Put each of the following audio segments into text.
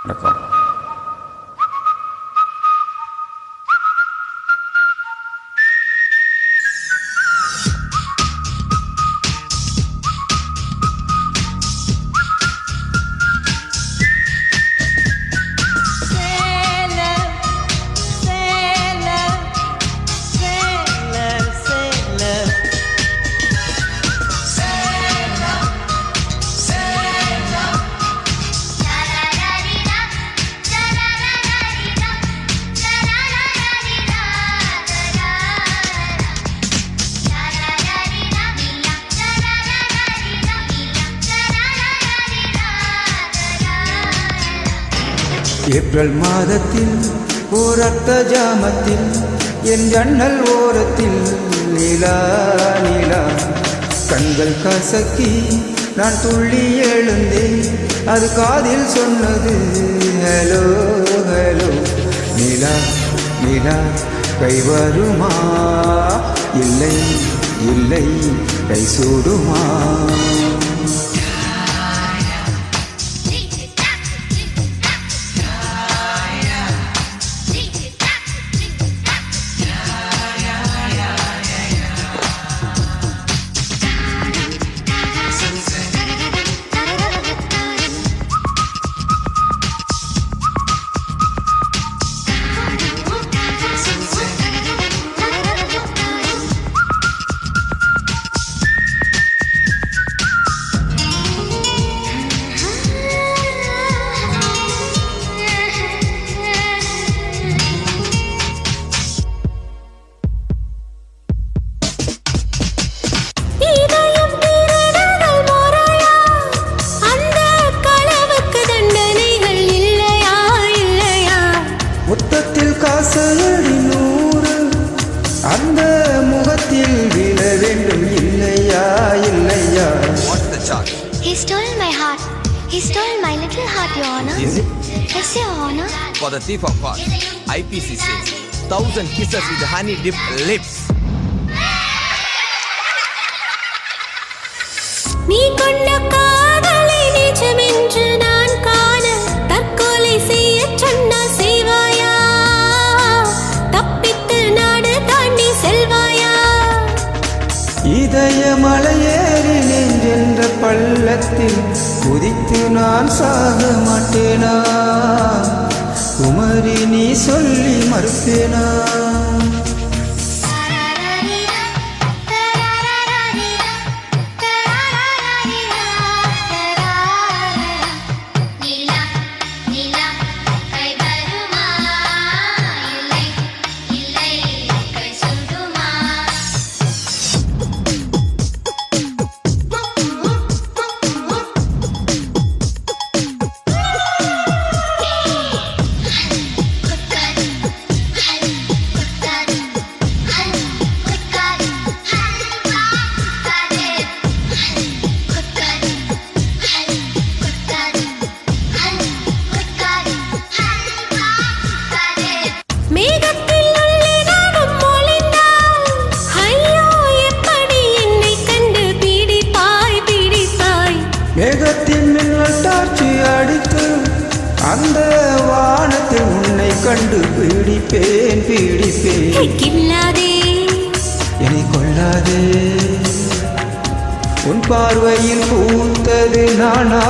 வணக்கம். ஏப்ரல் மாதத்தில் ஓரத்த ஜாமத்தில் என் ஜன்னல் ஓரத்தில் நிலா நிலா கண்கள் கசக்கி நான் துள்ளி எழுந்தேன். அது காதில் சொன்னது ஹலோ ஹலோ. நிலா நிலா கை வருமா? இல்லை இல்லை கை சூடுமா? காசடி 100 அந்த முகத்தில் விழ வேண்டும் இல்லையா இல்லையா? What's the charge? He stole my heart. He stole my little heart, Your Honor. Is it? Yes, Your Honor. For the thief of hearts, IPC says 1,000 kisses with honey dipped lips. நீ கொண்ட காதலை நிஜமென்று நான் காண தற்கொலை செய்ய சொன்னா செய்வாயா? தப்பித்து நாடு தாண்டி செல்வாயா? இதய மலையேறி நெஞ்சென்ற பள்ளத்தில் குதித்து நான் சாக மாட்டேனா? குமரி நீ சொல்லி மறுப்பேனா? மேகத்தின் மின்னல் டார்ச்சி அடித்து அந்த வானத்தில் உன்னை கண்டு பீடிப்பேன் பீடிப்பேன். என்னை கொள்ளாதே, உன் பார்வையில் பூத்தது நானா?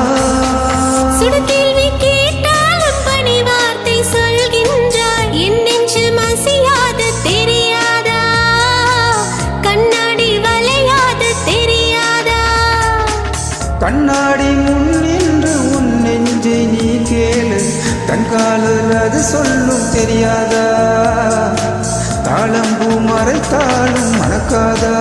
சுடுகேள்வி கேட்டாலும் பணி வார்த்தை சொல்கின்றாய். என் நெஞ்சு மசியாது தெரியாதா? கண்ணாடி வளையாது தெரியாதா? கண்ணாடி முன் நின்று உன் நெஞ்சை நீ கேளு, தன் காலில் அது சொல்லும் தெரியாதா? தாளம்பூ மறைத்தாலும் மணக்காதா?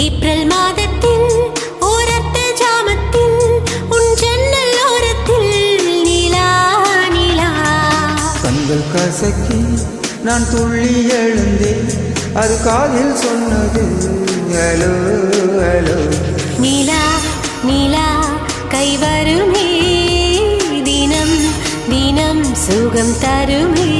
ஏப்ரல் மாதத்தில் ஓரத்த ஜாமத்தில் உன் ஜன்னல் ஓரத்தில் நிலா நிலா கண்கள் கசக்கி நான் துள்ளி எழுந்தேன். அது காதில் சொன்னது ஹலோ ஹலோ. நிலா நிலா கை வருமே தினம் சுகம் தருமே